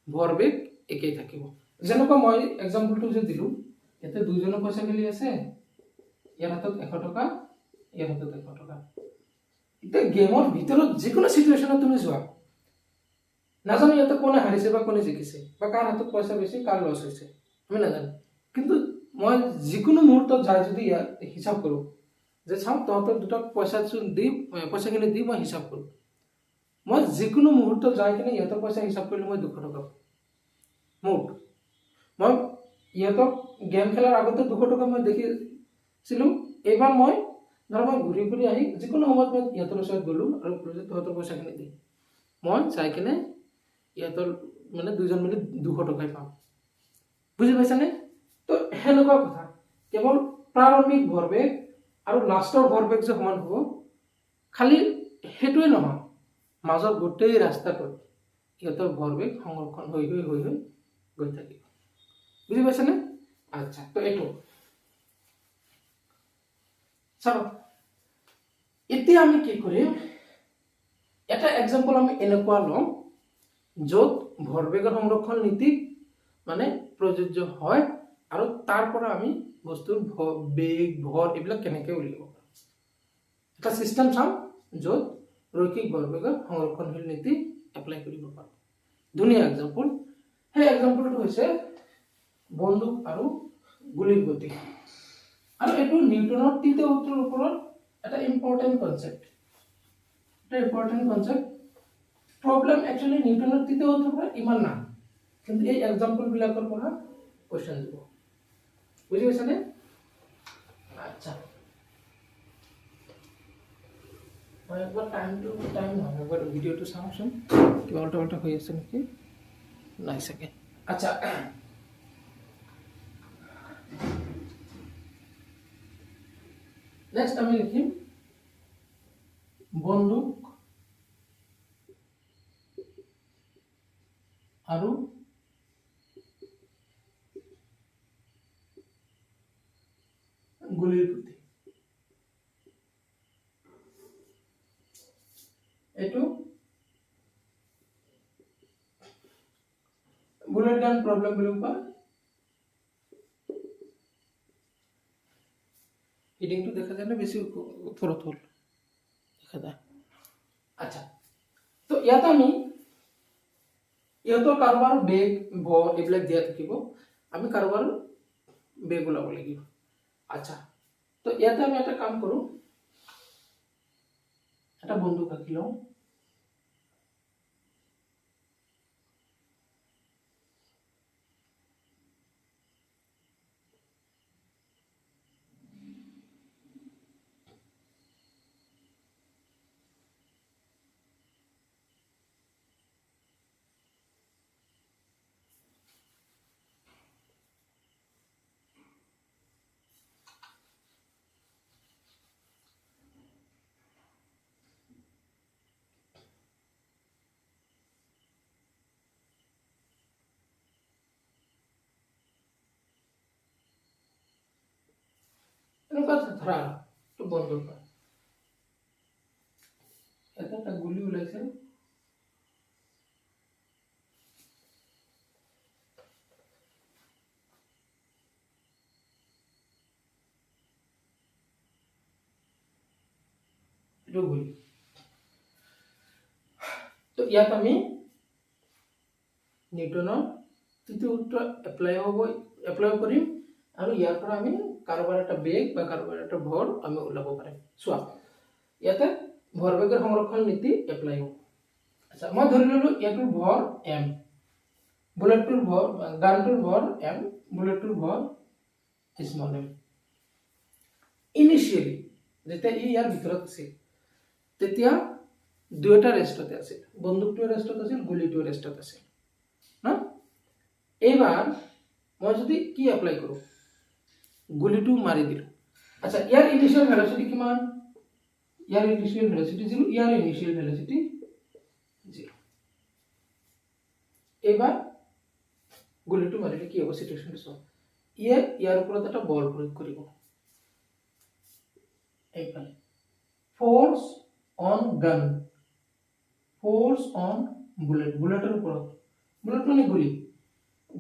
ভৰবেগ একেই থাকিব। যেনেকুৱা মই এক্সাম্পলটো যে দিলোঁ, ইয়াতে দুইজনৰ পইচা খেলি আছে, ইয়াৰ হাতত 100 টকা, ইয়াৰ হাতত 100 টকা। এতিয়া গেমৰ ভিতৰত যিকোনো চিটুৱেশ্যনত তুমি যোৱা, নাজানো ইয়াতে কোনে হাৰিছে বা কোনে জিকিছে বা কাৰ হাতত পইচা বেছি কাৰ লছ হৈছে, আমি নাজানো। কিন্তু মই যিকোনো মুহূৰ্তত যাই যদি ইয়াত হিচাপ কৰোঁ যে চাওঁ তহঁতৰ দুটাক পইচাখিনি দি মই হিচাপ কৰোঁ, মই যিকোনো মুহূৰ্তত যাই কিনে ইহঁতৰ পইচা হিচাপ কৰিলে মই 200 টকা মুঠ। মই ইহঁতক গেম খেলাৰ আগতে 200 টকা মই দেখিছিলোঁ, এইবাৰ মই ধৰা মই ঘূৰি ঘূৰি আহি যিকোনো সময়ত মই ইহঁতৰ ওচৰত গ'লোঁ আৰু তহঁতৰ পইচাখিনি দি মই চাই কিনে ইহঁতৰ মানে দুজন মিলি 200 টকাই পাম। বুজি পাইছানে? তো সেনেকুৱা কথা, কেৱল প্ৰাৰম্ভিক ভৰবেগ আৰু লাষ্টৰ ভৰবেগ যে সমান হ'ব খালি সেইটোৱে নহয়, মাজৰ গোটেই ৰাস্তাটোত ইহঁতৰ ভৰবেগ সংৰক্ষণ হৈ গৈ থাকিব। বুজি পাইছানে? আচ্ছা, তো এইটো চাব। এতিয়া আমি কি কৰিম, এটা এক্সাম্পল আমি এনেকুৱা লওঁ য'ত ভৰবেগৰ সংৰক্ষণ নীতি মানে প্ৰযোজ্য হয় আৰু তাৰ পৰা আমি বস্তুৰ বেগ ভৰ এইবিলাক কেনেকৈ উলিয়াব পাৰোঁ। এটা চিষ্টেম চাওঁ য'ত ৰৈখিক ভৰবেগৰ সংৰক্ষণশীল নীতি এপ্লাই কৰিব পাৰোঁ। ধুনীয়া এক্সাম্পল। সেই এক্সাম্পলটো হৈছে বন্দুক আৰু গুলিৰ গতি। আৰু এইটো নিউটনৰ তৃতীয় সূত্ৰৰ ওপৰত এটা ইম্পৰ্টেণ্ট কনচেপ্ট। প্ৰব্লেম একচুৱেলি নিউটনৰ তৃতীয় সূত্ৰৰ পৰা ইমান নাই, কিন্তু এই এক্সাম্পলবিলাকৰ পৰা কুৱেশ্যন দিব। বুজি পাইছানে? আচ্ছা, মই একবাৰ টাইম নহয়, একবাৰ ভিডিঅ'টো চাওঁচোন, কিবা উল্টা হৈ আছে নেকি, নাই চাগে। আচ্ছা, নেক্সট আমি লিখিম বন্দুক আৰু গুলিৰ গতি। এইটো বুলেট গান প্ৰব্লেম বুলিও কয়। হিডিংটো দেখা যায় না, বেছি ওপৰত হ'ল দেখা যায়। আচ্ছা, তো ইয়াত আমি ইহঁতৰ কাৰোবাৰ বেগ ভৰ এইবিলাক দিয়া থাকিব, আমি কাৰোবাৰ বেগ ওলাব লাগিব। আচ্ছা, তো ইয়াতে আমি এটা কাম কৰোঁ, এটা বন্দুক আঁকি লওঁ। এনেকুৱা ধৰা তো বন্দুক, এটা এটা গুলি ওলাইছে, এইটো গুলি। তো ইয়াত আমি নিউটনৰ তৃতীয় সূত্ৰ এপ্লাই কৰিম আৰু ইয়াৰ পৰা আমি কাৰোবাৰ এটা বেগ বা কাৰোবাৰ এটা ভৰ আমি ওলাব পাৰিম। চোৱা, ইয়াতে ভৰবেগৰ সংৰক্ষণ নীতি এপ্লাই হ'ব। আচ্ছা মই ধৰি ললো ইয়াটোৰ ভৰ m, বুলেটটোৰ ভৰ গানটোৰ ভৰ m, বুলেটটোৰ ভৰ স্মল m। ইনিশিয়ালি যেতিয়া ই ইয়াৰ ভিতৰত আছিল তেতিয়া দুয়োটা ৰেষ্টতে আছিল, বন্দুকটোৰ ৰেষ্টত আছিল, গুলিটোৰ ৰেষ্টত আছিল না। এইবাৰ মই যদি কি এপ্লাই কৰো, গুলিটো মাৰি দিলো। আচ্ছা ইয়াৰ ইনিশিয়াল ভেলোচিটি কিমান, ইয়াৰ ইনিশিয়াল ভেলোচিটি 0, ইয়াৰ ইনিশিয়াল ভেলোচিটি 0। এইবাৰ গুলিটো মাৰিলে কি হ'ব সিচুৱেশনটো চাও, ইয়ে ইয়াৰ ওপৰত এটা বল প্ৰয়োগ কৰিব, এইফালে ফোর্স অন গান, ফোর্স অন বুলেট, বুলেটের উপর, বুলেট মানে গুলি,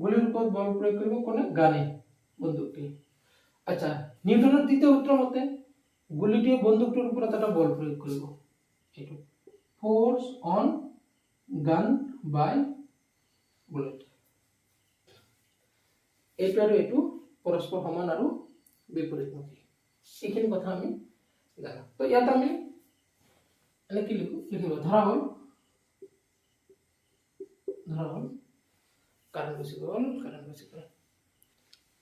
গুলির উপর বল প্রয়োগ করব কোনে, গানে, বন্দুকটি। আচ্ছা নিউটনের তৃতীয় সূত্র মতে গুলিটিয়ে বন্দুকটির উপর একটা বল প্রয়োগ করব, এইটো ফোর্স অন গান বাই বুলেট। এইটো আৰু এইটো পৰস্পৰ সমান আৰু বিপৰীতমুখী, এইখিনি কথা আমি জানো। তো ইয়াত আমি এনে কি লিখিব, ধৰা হল কাৰেন্ট গুছি গল,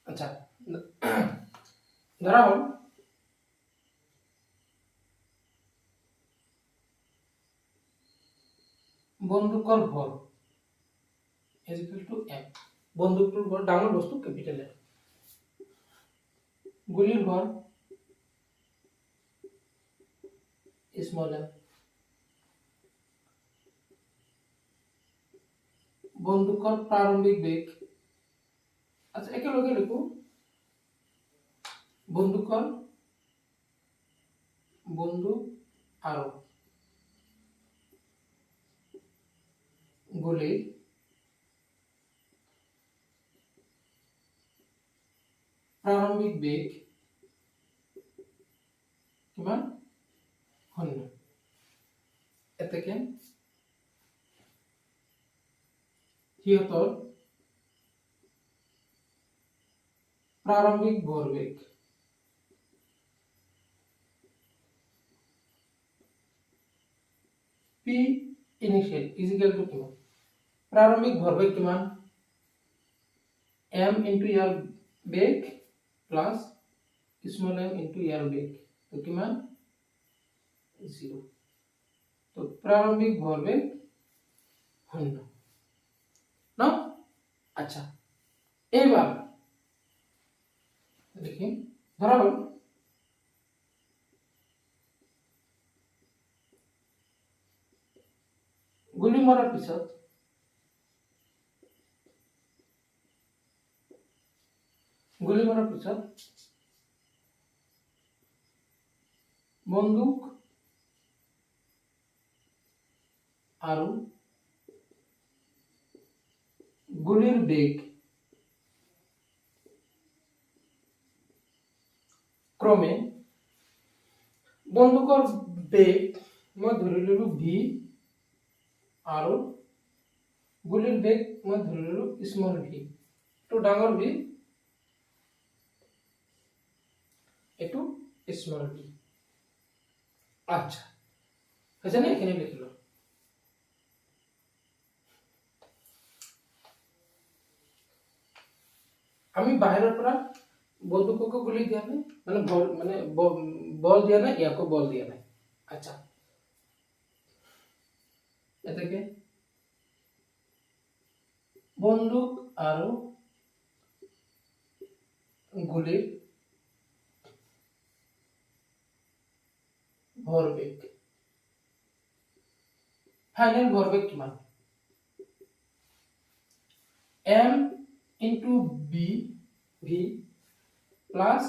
আচ্ছা ধৰা হল বন্দুকৰ ভৰ is equal to m, বন্দুকটোৰ ভৰ ডাঙৰ বস্তু ক্যাপিটাল M, গুলিৰ ভৰ স্মল m, বন্দুকৰ প্ৰাৰম্ভিক বেগ, আচ্ছা একেলগে লিখো, বন্দুক আৰু গুলিৰ প্ৰাৰম্ভিক বেগ কিমান, 0। এতেকে সিহঁতৰ प्रारंभिक भरवेग P initial is equal to किमान, प्रारंभिक भरवेग किमान m into यार वेग प्लस स्मॉल m into यार वेग, तो किमान 0। तो प्रारंभिक भरवेग 0 ना। अच्छा এইবার देखिए ধরা হল গুলি মারার পিছত বন্দুক আৰু গুলিৰ বেগ ক্ৰমে, বন্দুকৰ বেগ মই ধৰি ললো v আৰু গুলিৰ বেগ মই ধৰি ললো স্মল v, তো ডাঙৰ v এটো স্মল v। আচ্ছা হৈছে নে, এখানে লিখিলো। আমি বাহিৰৰ পৰা বন্দুককো গুলি দিয়া নাই, মানে বল দিয়া নাই, ইয়াকো বল দিয়া নাই। আচ্ছা এটাকে বন্দুক আৰু গুলিৰ ভৰবেগ, ফাইনেল ভৰবেগ কিমান, m into v plus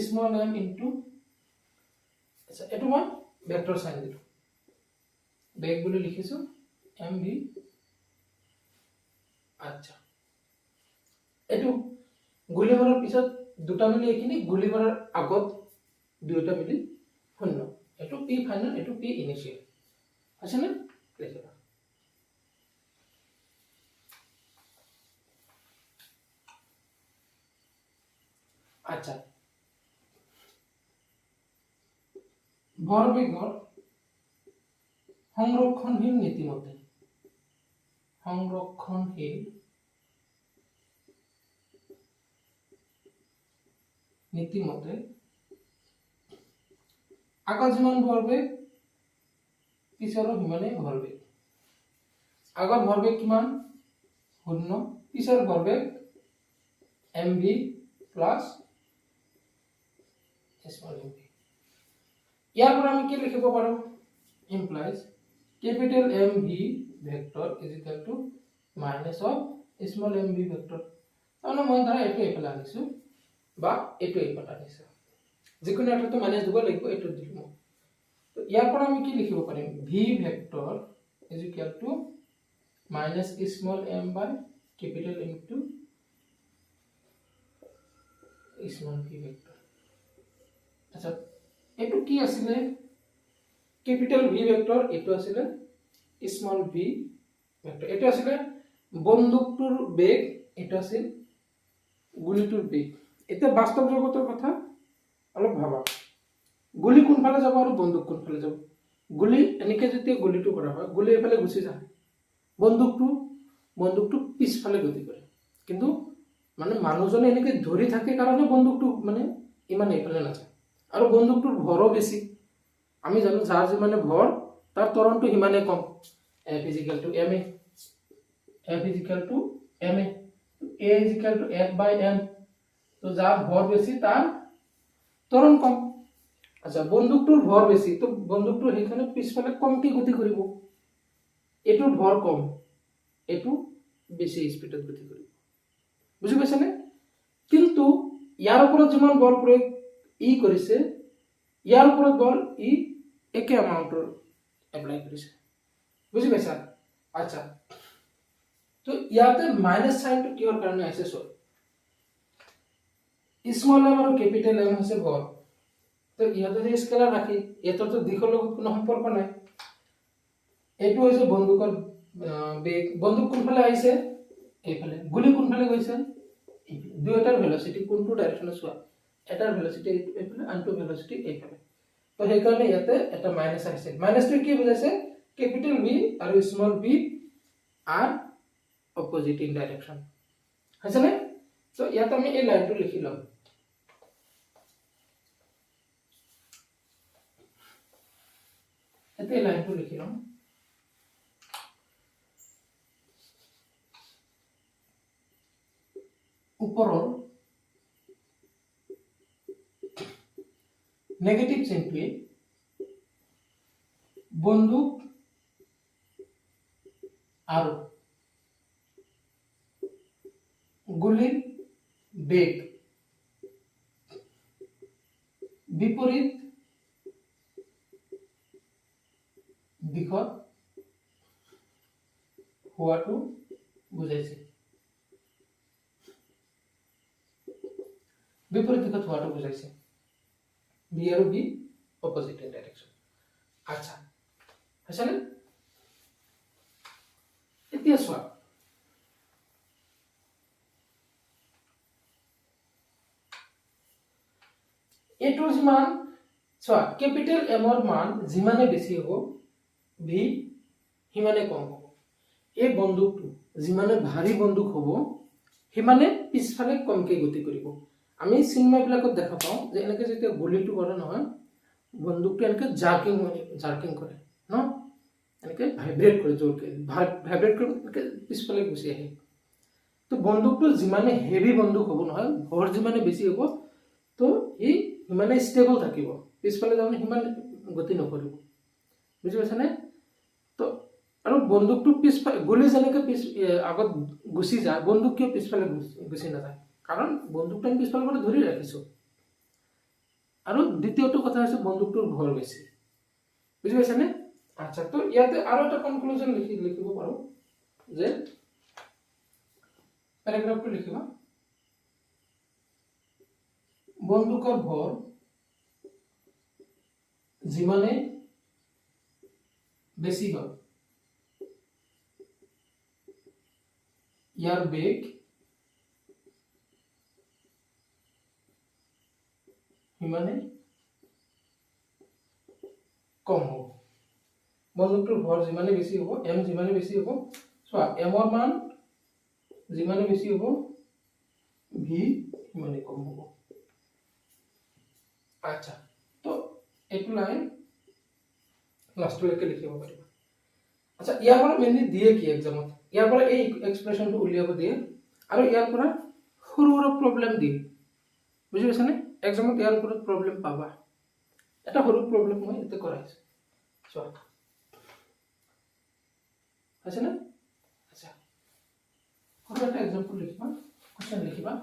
small m into, আচ্ছা এটো মই ভেক্টৰ সাইন দিলো, বেগ বুলি লিখিছো mv। আচ্ছা এটো গুলি মাৰাৰ পিছত দুটা মিলি এখিনি, গুলি মাৰাৰ আগত দুটা মিলি 0, এটো p ফাইনেল, এটো p ইনিশিয়াল, আছে না লিখিবা। আচ্ছা ভৰবেগৰ সংৰক্ষণশীল নীতিমতে সংৰক্ষণশীল নীতিমতে আগত যিমান ভৰবেগ পিছৰো সিমানে ভৰবেগ। আগত ভৰবেগ কিমান 0, পিছৰ ভৰবেগ mv প্লাস স্মল mv। ইয়াৰ পৰা আমি কি লিখিব পাৰো implies capital mv vector is equal to minus of small mv vector। তাৰমানে মই ধৰা এইটো এইফালে আনিছো বা এইটো এইফালে আনিছো, যিকোনো এটাতো মাইনাস দিব লাগিব, এইটো দিলো। তো ইয়াৰ পৰা আমি কি লিখিব পাৰিম v vector is equal to minus small m by capital M into small v vector। আচ্ছা এইটো কি আছিলে ক্যাপিটাল v ভেক্টৰ, এইটো আছিলে স্মল v ভেক্টৰ। এইটো আছিলে বন্দুকটোৰ বেগ, এইটো আছিল গুলিটোৰ বেগ। এটা বাস্তৱ জগতৰ কথা অলপ ভাবা, গুলি কোনফালে যাব আৰু বন্দুক কোনফালে যাব। গুলি এনেকে যেতিয়া গুলিটো কৰা হয়, গুলি এফালে গুচি যায়, বন্দুকটো পিছফালে গতি কৰে। কিন্তু মানে মানুহজনে এনেকে ধৰি থাকে কাৰণে বন্দুকটো মানে ইমান এইফালে নাযায়। আৰু বন্দুকটোৰ ভৰো বেছি, আমি জানো যাৰ যিমানে ভৰ তাৰ ত্বৰণটো সিমানে কম। F is equal to ma, F is equal to ma, a is equal to F by m। তো যাৰ ভৰ বেছি তাৰ ত্বৰণ কম। আচ্ছা বন্দুকটোৰ ভৰ বেছি, তো বন্দুকটো সেইখানে পিছফালে কমকে গতি কৰিব। এইটোৰ ভৰ কম, এইটো বেছি স্পিডত গতি কৰিব। বুজি পাইছানে? কিন্তু ইয়াৰ ওপৰত যিমান বল প্ৰয়োগ কৰিছে, ইয়াৰ ওপৰত বল একে এমাউন্টৰ এপ্লাই কৰিছে। বুজি পাইছা? আচ্ছা তো ইয়াতে মাইনাস সাইনটো কিহৰ কাৰণে আছে সব স্মল m আৰু ক্যাপিটাল M হৈছে ভৰ। তো ইয়াতে যে স্কেলাৰ ৰাখি এটাৰ তো দিশৰ লগত কোনো সম্পৰ্ক নাই। এইটো হৈছে বন্দুকৰ বেগ, বন্দুক কোনফালে আহিছে এইফালে, গুলি কোনফালে গৈছে এইফালে। দুইটাৰ ভেলোসিটি কোনটো ডাইৰেকশনে চোৱা, এটাৰ ভেলোসিটি এইফালে আনটো ভেলোসিটি এইফালে। তো সেইকাৰণে ইয়াতে এটা মাইনাস আহিছে। মাইনাসটো কি বুজাইছে ক্যাপিটাল V আৰু small v are opposite in direction. আছে না? তো ইয়াতে আমি এই লাইনটো লিখি লম। এতে লাইনটো লিখি লম। উপৰৰ নেগেটিভ চিনটোৱে বন্দুক আৰু গুলিৰ বেগ বিপৰীত দিশত হোৱাটো বুজাইছে। বিপৰীত দিশত হোৱাটো বুজাইছে। বি আৰু বি অপোজিট ইন ডাইৰেকশন। আচ্ছা আছে না? এতিয়া চোৱা এইটো যিমান চোৱা ক্যাপিটাল M ৰ মান যিমানে বেছি হ'ব ভি সিমানে কম হ'ব। এই বন্দুকটো যিমানে ভাৰী বন্দুক হ'ব সিমানে পিছফালে কমকে গতি কৰিব। আমি চিনেমাবিলাকত দেখা পাওঁ যে এনেকে যেতিয়া গুলিটো কৰে নহয়, বন্দুকটো এনেকে জাৰ্কিং কৰে ন, এনেকে ভাইব্ৰেট কৰে, জোৰকে ভাইব্ৰেট কৰি এনেকে পিছফালে গুচি আহে। তো বন্দুকটো যিমানে হেভি বন্দুক হ'ব নহয়, ভৰ যিমানে বেছি হ'ব, তো সিমানে ষ্টেবল থাকিব, পিছফালে তাৰমানে সিমান গতি নকৰিব। বুজি পাইছানে? তো আৰু বন্দুকটো পিছফালে গুলি যেনেকে আগত গুচি যায়, বন্দুক কিয় পিছফালে গুচি নাযায়? কাৰণ বন্দুকটো আমি পিছফালৰ পৰা ধৰি ৰাখিছো। আৰু দ্বিতীয়টো কথা হৈছে বন্দুকটোৰ ভৰ বেছি। বুজি পাইছানে? আচ্ছা তো ইয়াতে আৰু এটা কনক্লুজন লিখিব পাৰো যে প্যাৰাগ্ৰাফটো লিখিবা বন্দুকৰ ভৰ যিমানে বেছি হয় ইয়াৰ বেগ সিমানে কম হ'ব। বন্ধুকটোৰ ভৰ যিমানে বেছি হ'ব m যিমানে বেছি হ'ব চোৱা m ৰ মান যিমানে বেছি হ'ব v সিমানে কম হ'ব আচ্ছা তো এইটো লাইন লাষ্টলৈকে লিখিব পাৰিবা আচ্ছা ইয়াৰ পৰা মেইনলি দিয়ে কি এক্সামত ইয়াৰ পৰা এই এক্সপ্ৰেছনটো উলিয়াব দিয়ে আৰু ইয়াৰ পৰা সৰু সৰু প্ৰবলেম দিয়ে বুজি পাইছানে এক্সামত ইয়াৰ ওপৰত প্ৰবলেম পাবা এটা সৰু প্ৰবলেম মই এতে কৰাইছো চোৱা আছে না আচ্ছা সৰু এটা এক্সাম্পল লিখিবা কোৱেশ্চন লিখিবা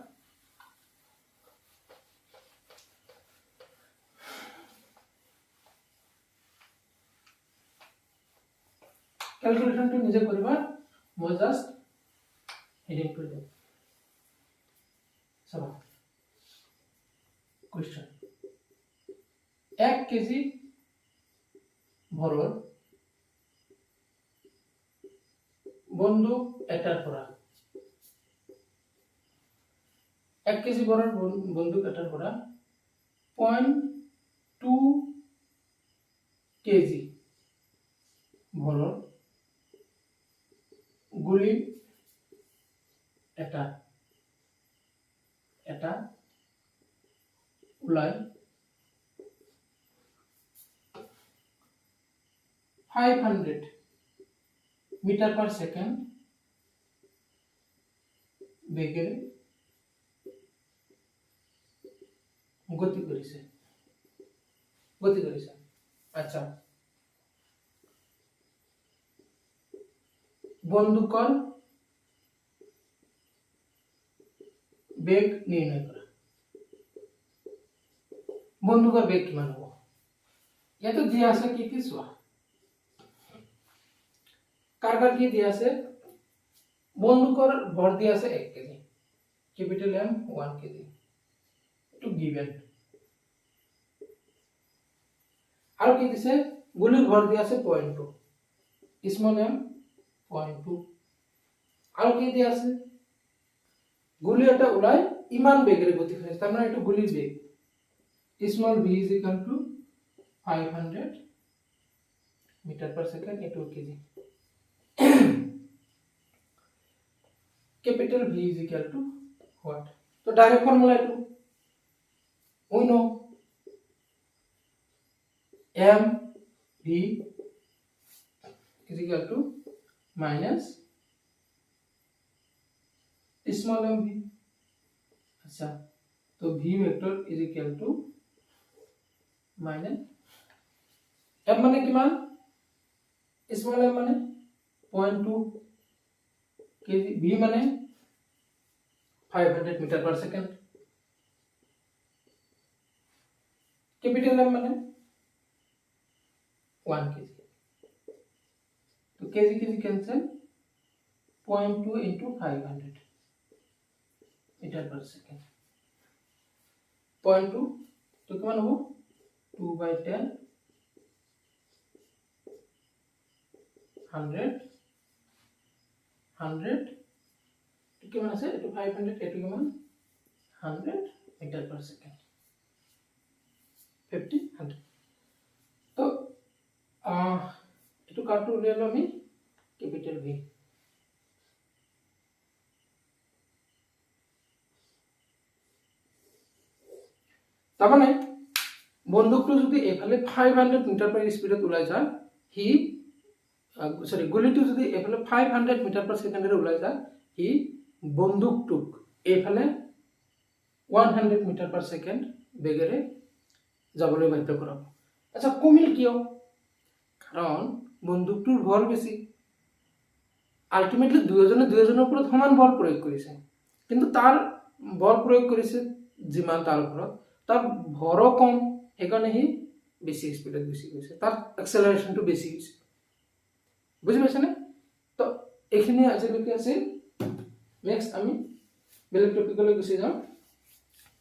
ক্যালকুলেশনটো নিজে কৰিবা মই জাস্ট হেডিং কৰি দিম চাবা কোৱেশ্চন 1 কেজি ভৰৰ বন্দুক এটাৰ পৰা 1 কেজি ভৰৰ বন্দুক এটাৰ পৰা 0.2 কেজি ভৰৰ গুলি এটা ওলাই 500 মিটাৰ পাৰ সেকেন্ড বেগেৰে গতি কৰিছে আচ্ছা বন্দুকৰ বেগ নিৰ্ণয় কৰা বন্দুকৰ বেগ কিমান হ'ব ইয়াতে দিয়া আছে কি কি চোৱা কাৰগাৰ কি দিয়া আছে বন্দুকৰ ভৰ দিয়া আছে 1 KG capital M 1 KG two given আৰু কি দিছে গুলিৰ ভৰ দিয়া আছে 0.2 স্মল m 0.2 আৰু কি দিয়া আছে গুলি এটা ওলাই ইমান বেগেৰে গতি কৰে তাৰ মানে এটো গুলিৰ বেগ small v is equal to 500 metre per second এটো kg capital V is equal to what so direct formula to we know m v is equal to minus small m v अच्छा तो v vector is equal to minus m माने किमान small m माने 0.2 KG v माने 500 metre पर second capital m माने 1 KG तो KG cancel 0.2 into 500 metre पर second 0.2 तो किमान हो 2/10 100 কিমান আছে এটো 500 এটো কিমান 100 মিটার পার সেকেন্ড 50 100 তো এটো কাটো উলিয়ালো আমি ক্যাপিটাল V তার মানে বন্দুকটো যদি এফালে 500 মিটার পার স্পিডত ওলাই যায় হি সরি গুলিটো যদি এফালে 500 মিটার পার সেকেন্ডেৰে ওলাই যায় হি বন্দুকটোক এফালে 100 মিটাৰ পাৰ সেকেন্ড বেগেৰে যাবলৈ বাধ্য কৰাব আচ্ছা কমিল কিয় কাৰণ বন্দুকটোৰ ভৰ বেছি আলটিমেটলি দুজনৰ ওপৰত সমান বল প্ৰয়োগ কৰিছে কিন্তু তাৰ বল প্ৰয়োগ কৰিছে যিমান তাৰ ওপৰত তাৰ ভৰ কম সেইকাৰণে হি বেছি স্পিডত গুচি গৈছে তাৰ এক্সেলাৰেশনটো বেছি হৈছে বুজি পাইছানে তো এইখিনি আজিলৈকে আছে নেক্সট আমি বেলেগ টপিকলৈ গুচি যাম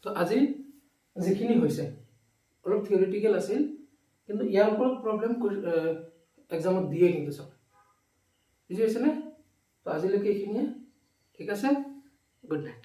তো আজি যিখিনি হৈছে অলপ থিওৰিটিক্যাল আছিল কিন্তু ইয়াৰ ওপৰত প্ৰবলেম এক্সামত দিয়ে কিন্তু সব বুজি পাইছানে তো আজিলৈকে এইখিনিয়ে ঠিক আছে গুড নাইট